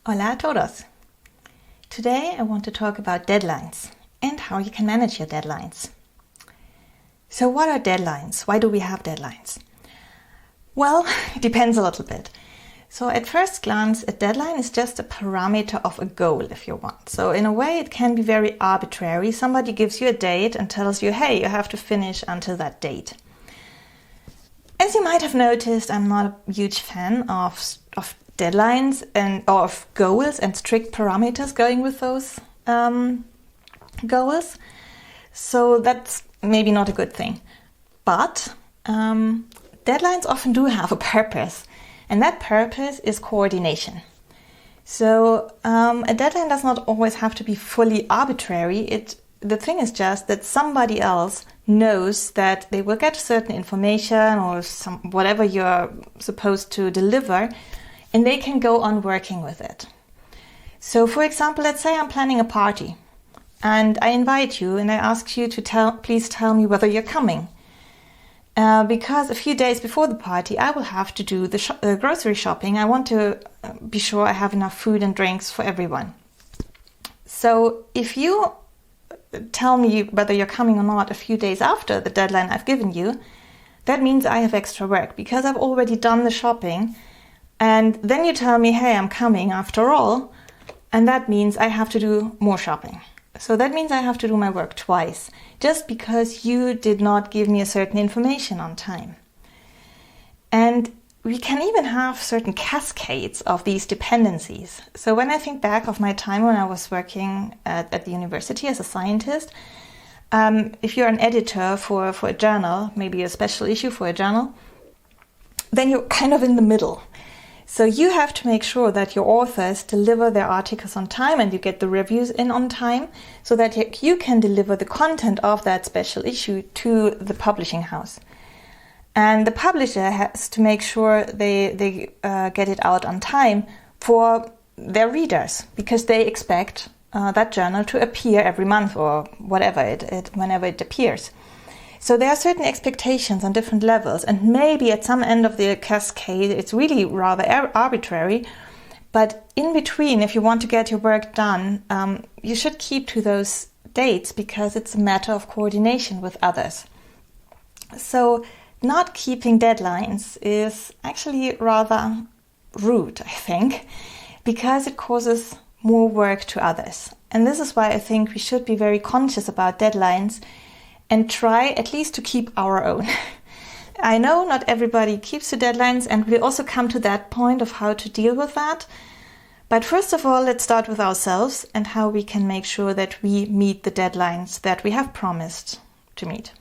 Hola a todos! Today I want to talk about deadlines and how you can manage your deadlines. So what are deadlines? Why do we have deadlines? Well, it depends a little bit. So at first glance, a deadline is just a parameter of a goal, if you want. So in a way, it can be very arbitrary. Somebody gives you a date and tells you, hey, you have to finish until that date. As you might have noticed, I'm not a huge fan of deadlines and of goals and strict parameters going with those goals. So that's maybe not a good thing. But deadlines often do have a purpose, and that purpose is coordination. So a deadline does not always have to be fully arbitrary. The thing is just that somebody else knows that they will get certain information or whatever you're supposed to deliver, and they can go on working with it. So for example, let's say I'm planning a party and I invite you and I ask you to please tell me whether you're coming. Because a few days before the party, I will have to do the grocery shopping. I want to be sure I have enough food and drinks for everyone. So if you tell me whether you're coming or not a few days after the deadline I've given you, that means I have extra work because I've already done the shopping. And then you tell me, hey, I'm coming after all, and that means I have to do more shopping. So that means I have to do my work twice, just because you did not give me a certain information on time. And we can even have certain cascades of these dependencies. So when I think back of my time when I was working at the university as a scientist, if you're an editor for a journal, maybe a special issue for a journal, then you're kind of in the middle. So you have to make sure that your authors deliver their articles on time and you get the reviews in on time so that you can deliver the content of that special issue to the publishing house. And the publisher has to make sure they get it out on time for their readers because they expect that journal to appear every month or whatever whenever it appears. So there are certain expectations on different levels, and maybe at some end of the cascade it's really rather arbitrary, but in between, if you want to get your work done, you should keep to those dates because it's a matter of coordination with others. So not keeping deadlines is actually rather rude, I think, because it causes more work to others. And this is why I think we should be very conscious about deadlines and try at least to keep our own. I know not everybody keeps the deadlines, and we'll also come to that point of how to deal with that. But first of all, let's start with ourselves and how we can make sure that we meet the deadlines that we have promised to meet.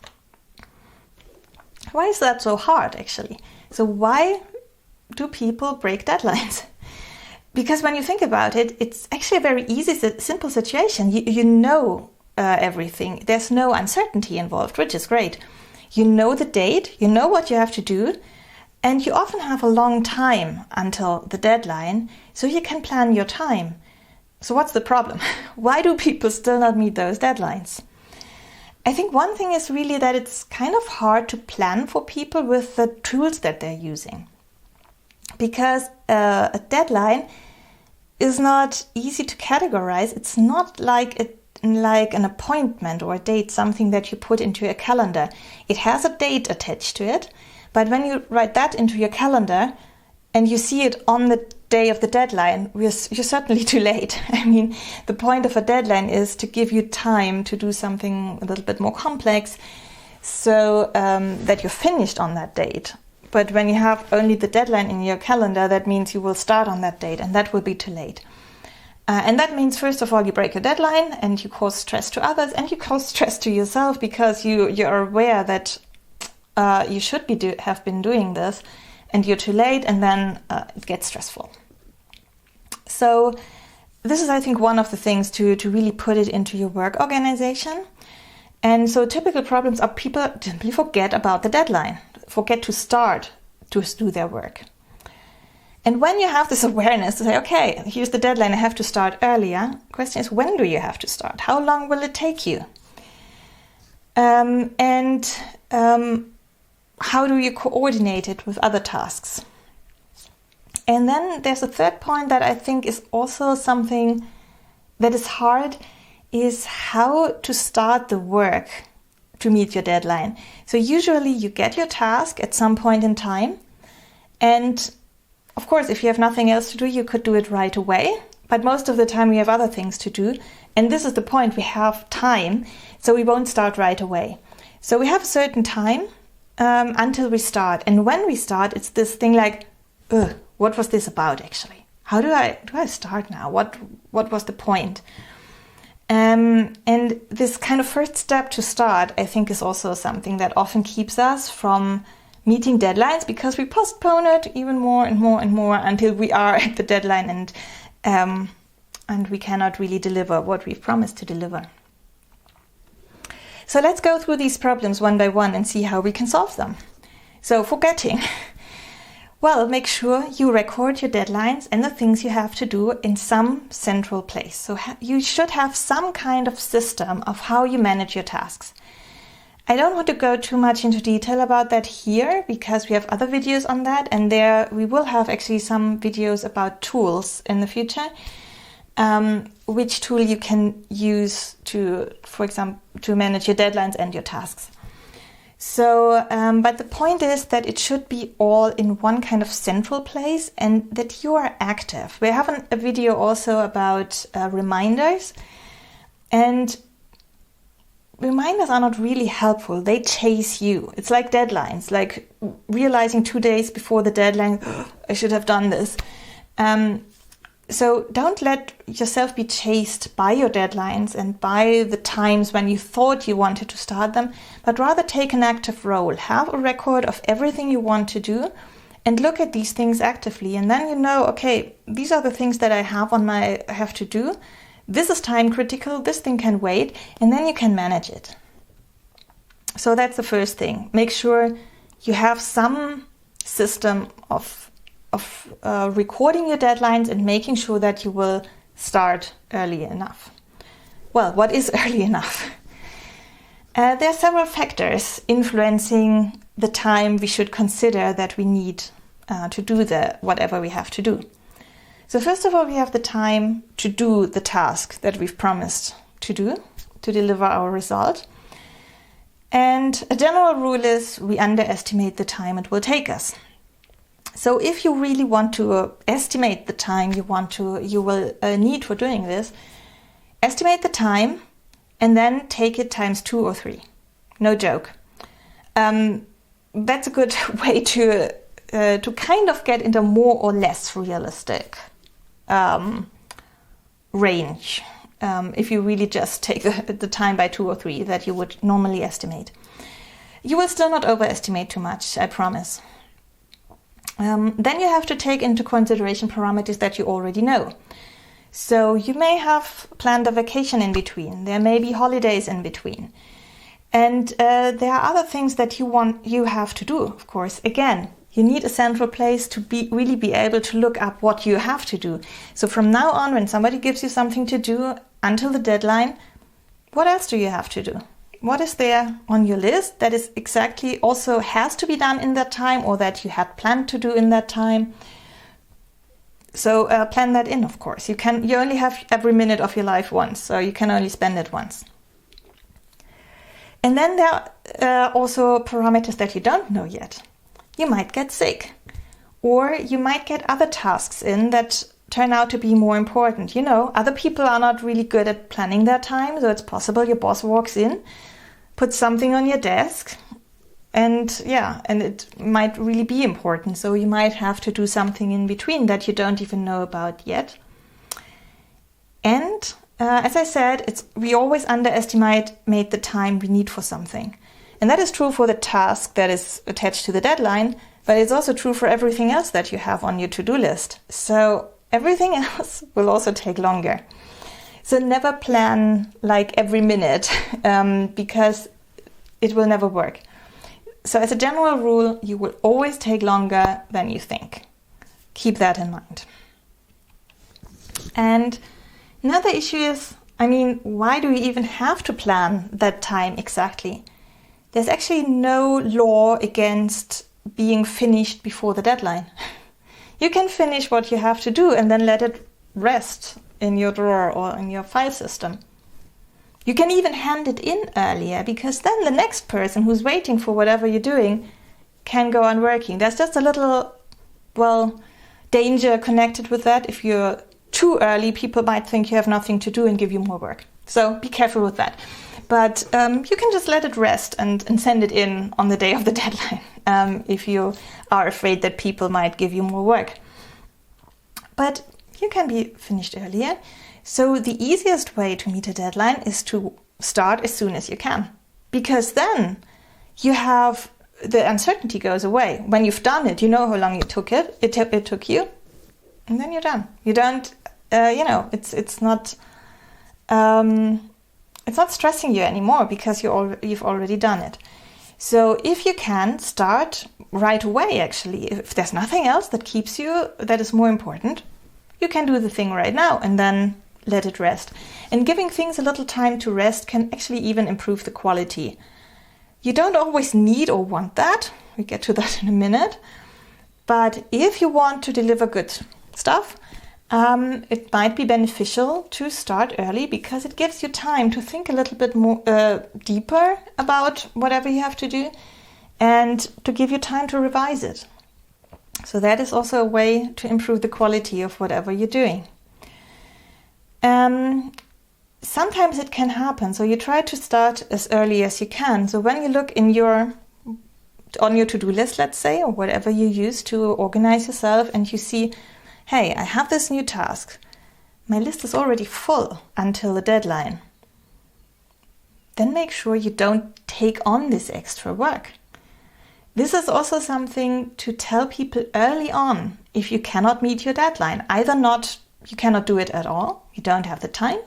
Why is that so hard, actually? So why do people break deadlines? Because when you think about it, it's actually a very easy, simple situation. You know everything. There's no uncertainty involved, which is great. You know the date, you know what you have to do, and you often have a long time until the deadline, so you can plan your time. So what's the problem? Why do people still not meet those deadlines? I think one thing is really that it's kind of hard to plan for people with the tools that they're using. Because a deadline is not easy to categorize. It's not like an appointment or a date, something that you put into your calendar. It has a date attached to it, but when you write that into your calendar and you see it on the day of the deadline, you're certainly too late. I mean, the point of a deadline is to give you time to do something a little bit more complex so that you're finished on that date. But when you have only the deadline in your calendar, that means you will start on that date, and that will be too late. And that means, first of all, you break your deadline and you cause stress to others and you cause stress to yourself because you're aware that you should have been doing this and you're too late, and then it gets stressful. So this is, I think, one of the things to really put it into your work organization. And so typical problems are people simply forget about the deadline, forget to start to do their work. And when you have this awareness to say, okay, here's the deadline, I have to start earlier, the question is, when do you have to start? How long will it take you? And how do you coordinate it with other tasks? And then there's a third point that I think is also something that is hard, is how to start the work to meet your deadline. So usually you get your task at some point in time. And of course, if you have nothing else to do, you could do it right away. But most of the time we have other things to do. And this is the point, we have time, so we won't start right away. So we have a certain time until we start. And when we start, it's this thing like, what was this about actually? How do I start now? What was the point? And this kind of first step to start, I think, is also something that often keeps us from meeting deadlines, because we postpone it even more and more and more until we are at the deadline, and we cannot really deliver what we've promised to deliver. So let's go through these problems one by one and see how we can solve them. So forgetting. Well, make sure you record your deadlines and the things you have to do in some central place. So you should have some kind of system of how you manage your tasks. I don't want to go too much into detail about that here, because we have other videos on that, and there we will have actually some videos about tools in the future. Which tool you can use to, for example, to manage your deadlines and your tasks. So, but the point is that it should be all in one kind of central place, and that you are active. We have a video also about reminders, and reminders are not really helpful. They chase you. It's like deadlines, like realizing 2 days before the deadline, I should have done this. So don't let yourself be chased by your deadlines and by the times when you thought you wanted to start them, but rather take an active role. Have a record of everything you want to do and look at these things actively. And then you know, okay, these are the things that I have to do. This is time critical, this thing can wait, and then you can manage it. So that's the first thing. Make sure you have some system of recording your deadlines and making sure that you will start early enough. Well, what is early enough? There are several factors influencing the time we should consider that we need to do whatever we have to do. So first of all, we have the time to do the task that we've promised to do, to deliver our result. And a general rule is we underestimate the time it will take us. So if you really want to estimate the time you will need for doing this, estimate the time and then take it times 2 or 3. No joke. That's a good way to kind of get into more or less realistic range. If you really just take the time by 2 or 3 that you would normally estimate. You will still not overestimate too much, I promise. Then you have to take into consideration parameters that you already know. So you may have planned a vacation in between. There may be holidays in between. And there are other things that you have to do, of course. Again, you need a central place to really be able to look up what you have to do. So from now on, when somebody gives you something to do until the deadline, what else do you have to do? What is there on your list that is exactly also has to be done in that time, or that you had planned to do in that time? So plan that in, of course. You only have every minute of your life once, so you can only spend it once. And then there are also parameters that you don't know yet. You might get sick, or you might get other tasks in that turn out to be more important. You know, other people are not really good at planning their time, so it's possible your boss walks in, puts something on your desk, and it might really be important. So you might have to do something in between that you don't even know about yet. And as I said, we always underestimate the time we need for something. And that is true for the task that is attached to the deadline, but it's also true for everything else that you have on your to-do list. So everything else will also take longer. So never plan like every minute, because it will never work. So as a general rule, you will always take longer than you think. Keep that in mind. And another issue is, why do we even have to plan that time exactly? There's actually no law against being finished before the deadline. You can finish what you have to do and then let it rest in your drawer or in your file system. You can even hand it in earlier, because then the next person who's waiting for whatever you're doing can go on working. There's just a little, danger connected with that. If you're too early, people might think you have nothing to do and give you more work. So be careful with that. But you can just let it rest and send it in on the day of the deadline if you are afraid that people might give you more work. But you can be finished earlier. So the easiest way to meet a deadline is to start as soon as you can, because then you have the uncertainty goes away. When you've done it, you know how long it took you, and then you're done. You don't, it's not stressing you anymore because you've already done it. So if you can, start right away. Actually, if there's nothing else that keeps you, that is more important, you can do the thing right now and then let it rest. And giving things a little time to rest can actually even improve the quality. You don't always need or want that. We get to that in a minute. But if you want to deliver good stuff, it might be beneficial to start early, because it gives you time to think a little bit more deeper about whatever you have to do, and to give you time to revise it. So that is also a way to improve the quality of whatever you're doing. Sometimes it can happen, so you try to start as early as you can. So when you look on your to-do list, let's say, or whatever you use to organize yourself, and you see, hey, I have this new task. My list is already full until the deadline. Then make sure you don't take on this extra work. This is also something to tell people early on if you cannot meet your deadline. Either you cannot do it at all, you don't have the time,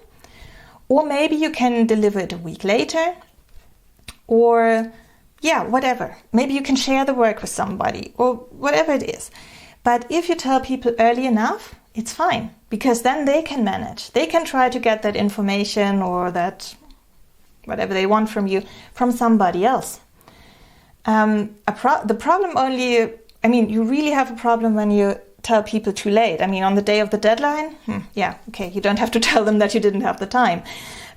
or maybe you can deliver it a week later, or whatever. Maybe you can share the work with somebody, or whatever it is. But if you tell people early enough, it's fine, because then they can manage. They can try to get that information or that whatever they want from you from somebody else. The problem you really have a problem when you tell people too late. On the day of the deadline, you don't have to tell them that you didn't have the time.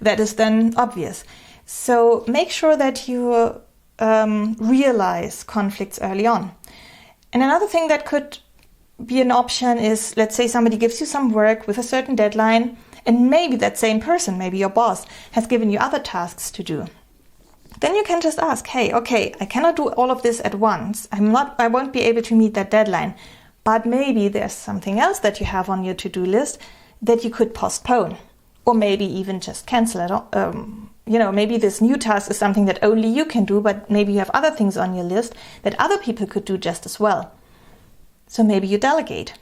That is then obvious. So make sure that you realize conflicts early on. And another thing that could be an option is, let's say somebody gives you some work with a certain deadline, and maybe that same person, maybe your boss, has given you other tasks to do. Then you can just ask, hey, okay, I cannot do all of this at once. I won't be able to meet that deadline. But maybe there's something else that you have on your to-do list that you could postpone, or maybe even just cancel it. Maybe this new task is something that only you can do, but maybe you have other things on your list that other people could do just as well. So maybe you delegate.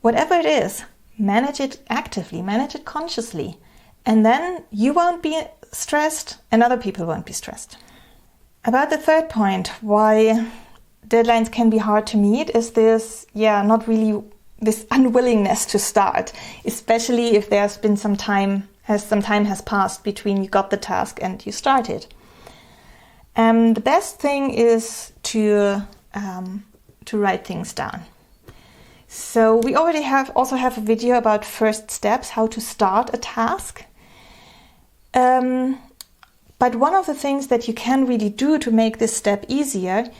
Whatever it is, manage it actively, manage it consciously, and then you won't be stressed and other people won't be stressed. About the third point, why deadlines can be hard to meet, is this, this unwillingness to start, especially if there's been some time has passed between you got the task and you started. The best thing is to write things down. So we already also have a video about first steps, how to start a task. But one of the things that you can really do to make this step easier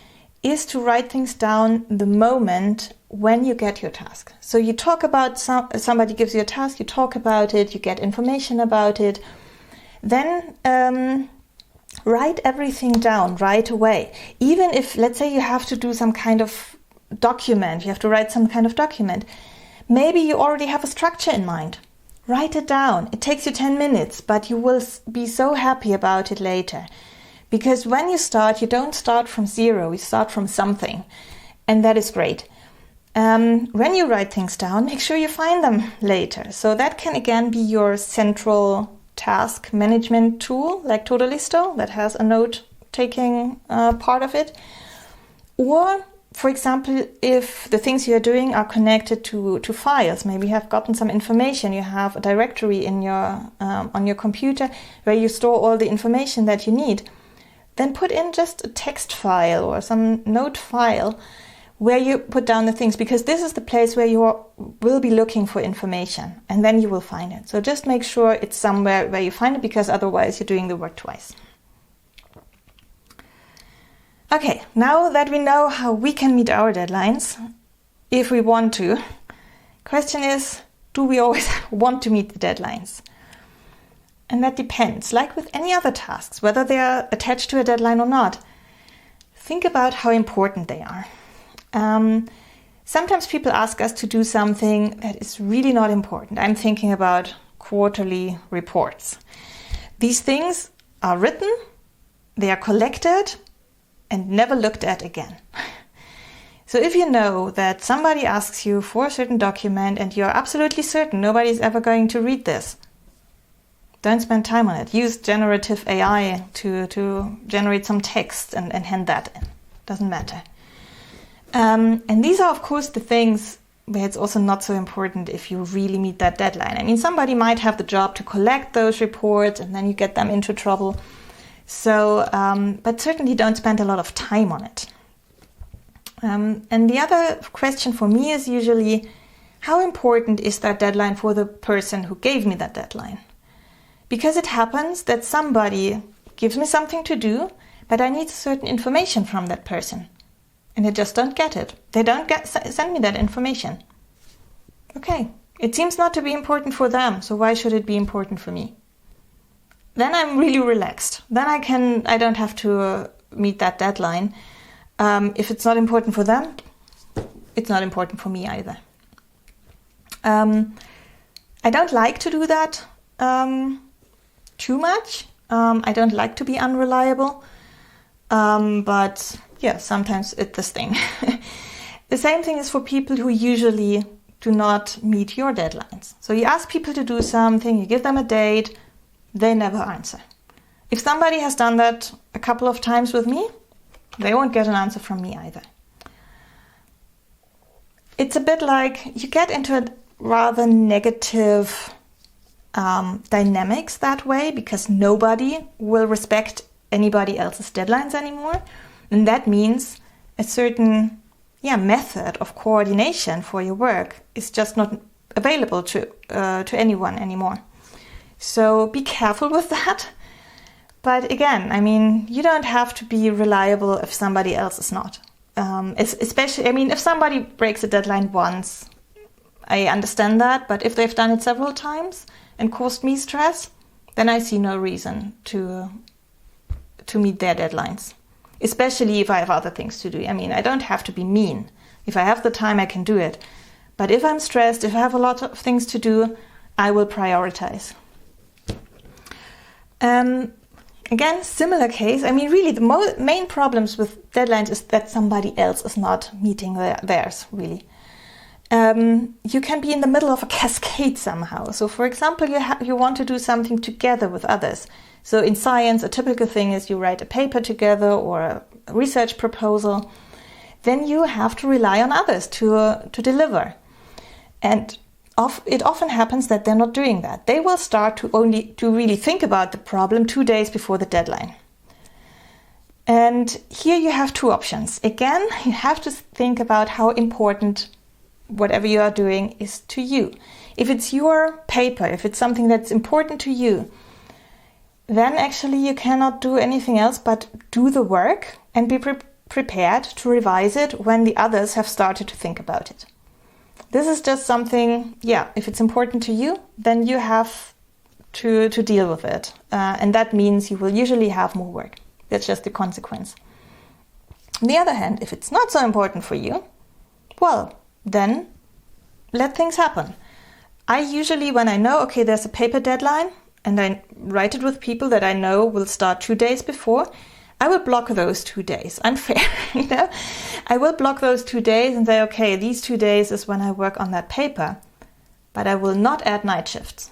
is to write things down the moment when you get your task. So you talk about somebody gives you a task, you talk about it, you get information about it. Then write everything down right away. Even if, let's say, you have to do some kind of document, you have to write some kind of document. Maybe you already have a structure in mind. Write it down. It takes you 10 minutes, but you will be so happy about it later. Because when you start, you don't start from zero, you start from something. And that is great. When you write things down, make sure you find them later. So that can again be your central task management tool, like Totalisto, that has a note-taking part of it. Or, for example, if the things you're doing are connected to files, maybe you have gotten some information, you have a directory in your on your computer where you store all the information that you need, then put in just a text file or some note file where you put down the things, because this is the place where you will be looking for information, and then you will find it. So just make sure it's somewhere where you find it, because otherwise you're doing the work twice. Okay, now that we know how we can meet our deadlines, if we want to, question is, do we always want to meet the deadlines? And that depends, like with any other tasks, whether they are attached to a deadline or not. Think about how important they are. Sometimes people ask us to do something that is really not important. I'm thinking about quarterly reports. These things are written, they are collected, and never looked at again. So if you know that somebody asks you for a certain document and you're absolutely certain nobody's ever going to read this, don't spend time on it. Use generative AI to generate some text and hand that in. Doesn't matter. And these are, of course, the things where it's also not so important if you really meet that deadline. I mean, somebody might have the job to collect those reports and then you get them into trouble. So, but certainly don't spend a lot of time on it. And the other question for me is usually, how important is that deadline for the person who gave me that deadline? Because it happens that somebody gives me something to do, but I need certain information from that person. And I just don't get it. They don't send me that information. Okay, it seems not to be important for them, so why should it be important for me? Then I'm really relaxed. Then I don't have to meet that deadline. If it's not important for them, it's not important for me either. I don't like to do that too much. I don't like to be unreliable. But yeah, sometimes it's this thing. The same thing is for people who usually do not meet your deadlines. So you ask people to do something, you give them a date, they never answer. If somebody has done that a couple of times with me, they won't get an answer from me either. It's a bit like you get into a rather negative dynamics that way, because nobody will respect anybody else's deadlines anymore. And that means a certain method of coordination for your work is just not available to anyone anymore. So be careful with that. But again, I mean, you don't have to be reliable if somebody else is not. Especially, I mean, if somebody breaks a deadline once, I understand that. But if they've done it several times and caused me stress, then I see no reason to meet their deadlines. Especially if I have other things to do. I mean, I don't have to be mean. If I have the time, I can do it. But if I'm stressed, if I have a lot of things to do, I will prioritize. Again, similar case. I mean, really, the main problems with deadlines is that somebody else is not meeting theirs, really. You can be in the middle of a cascade somehow. So, for example, you want to do something together with others. So in science, a typical thing is you write a paper together or a research proposal. Then you have to rely on others to deliver. And it often happens that they're not doing that. They will start to really think about the problem 2 days before the deadline. And here you have two options. Again, you have to think about how important whatever you are doing is to you. If it's your paper, if it's something that's important to you, then actually you cannot do anything else but do the work and be prepared to revise it when the others have started to think about it. This is just something, if it's important to you, then you have to deal with it. And that means you will usually have more work. That's just the consequence. On the other hand, if it's not so important for you, well, then let things happen. I usually, when I know, okay, there's a paper deadline, and I write it with people that I know will start 2 days before, I will block those 2 days. I'm fair, I will block those 2 days and say, okay, these 2 days is when I work on that paper, but I will not add night shifts.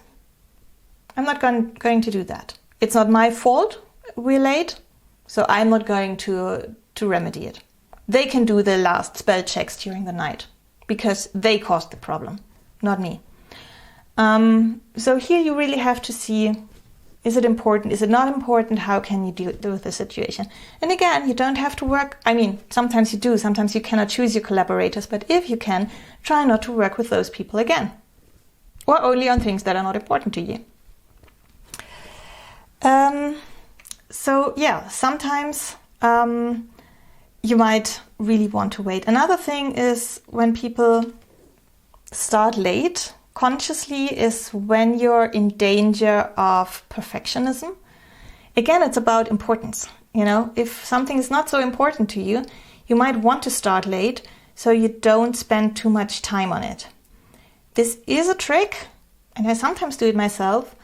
I'm not going to do that. It's not my fault we're late, so I'm not going to remedy it. They can do the last spell checks during the night because they caused the problem, not me. So here you really have to see Is it important? Is it not important? How can you deal with the situation? And again, you don't have to work. I mean, sometimes you do. Sometimes you cannot choose your collaborators. But if you can, try not to work with those people again. Or only on things that are not important to you. So yeah, sometimes you might really want to wait. Another thing is when people start late consciously is when you're in danger of perfectionism. Again, it's about importance. You know, if something is not so important to you, you might want to start late so you don't spend too much time on it. This is a trick, and I sometimes do it myself,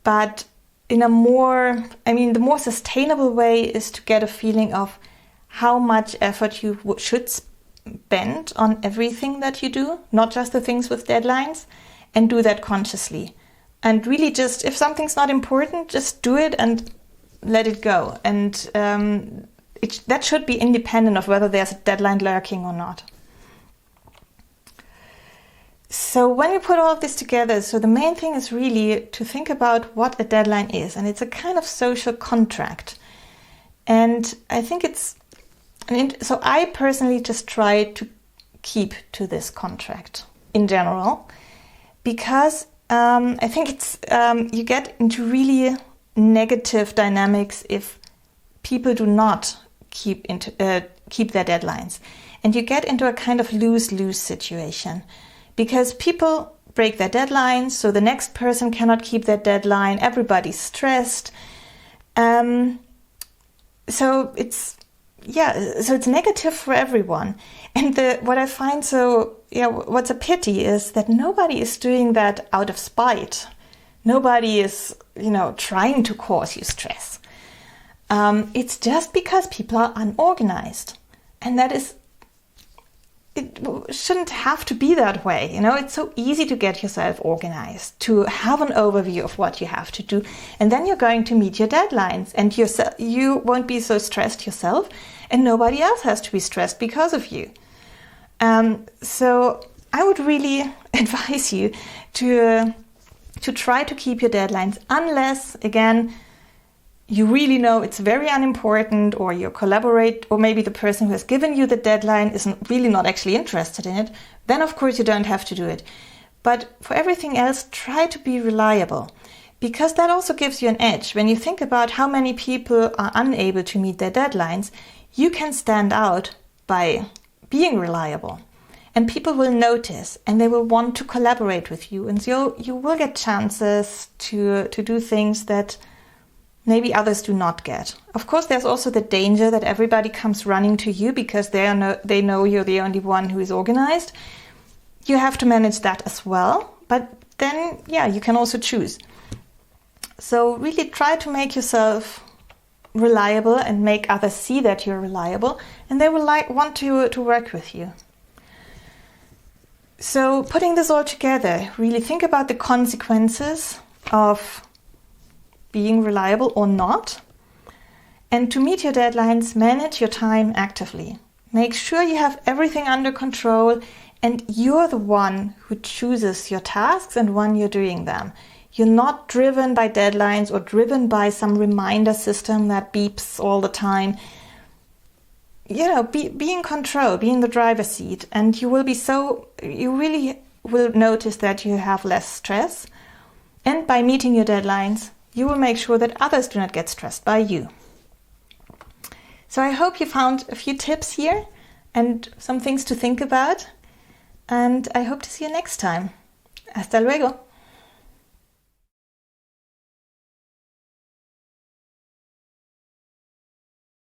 but in a more, the more sustainable way is to get a feeling of how much effort you should spend on everything that you do, not just the things with deadlines, and do that consciously. And really just, if something's not important, just do it and let it go. And that should be independent of whether there's a deadline lurking or not. So when you put all of this together, so the main thing is really to think about what a deadline is. And it's a kind of social contract. And I think so I personally just try to keep to this contract in general, because I think it's you get into really negative dynamics if people do not keep their deadlines. And you get into a kind of lose-lose situation. Because people break their deadlines, so the next person cannot keep their deadline, everybody's stressed. So it's negative for everyone. And what I find what's a pity is that nobody is doing that out of spite. Nobody is, trying to cause you stress. It's just because people are unorganized. And it shouldn't have to be that way. It's so easy to get yourself organized, to have an overview of what you have to do. And then you're going to meet your deadlines, and you won't be so stressed yourself, and nobody else has to be stressed because of you. So I would really advise you to try to keep your deadlines, unless, again, you really know it's very unimportant, or you collaborate, or maybe the person who has given you the deadline is really not actually interested in it. Then of course you don't have to do it. But for everything else, try to be reliable, because that also gives you an edge. When you think about how many people are unable to meet their deadlines, you can stand out by being reliable. And people will notice, and they will want to collaborate with you. And so you will get chances to do things that maybe others do not get. Of course, there's also the danger that everybody comes running to you because they know you're the only one who is organized. You have to manage that as well. But then, you can also choose. So really try to make yourself reliable and make others see that you're reliable, and they will want to work with you. So putting this all together, really think about the consequences of being reliable or not. And to meet your deadlines, manage your time actively. Make sure you have everything under control, and you're the one who chooses your tasks and when you're doing them. You're not driven by deadlines or driven by some reminder system that beeps all the time. Be in control, be in the driver's seat, and you really will notice that you have less stress. And by meeting your deadlines, you will make sure that others do not get stressed by you. So I hope you found a few tips here and some things to think about. And I hope to see you next time. Hasta luego.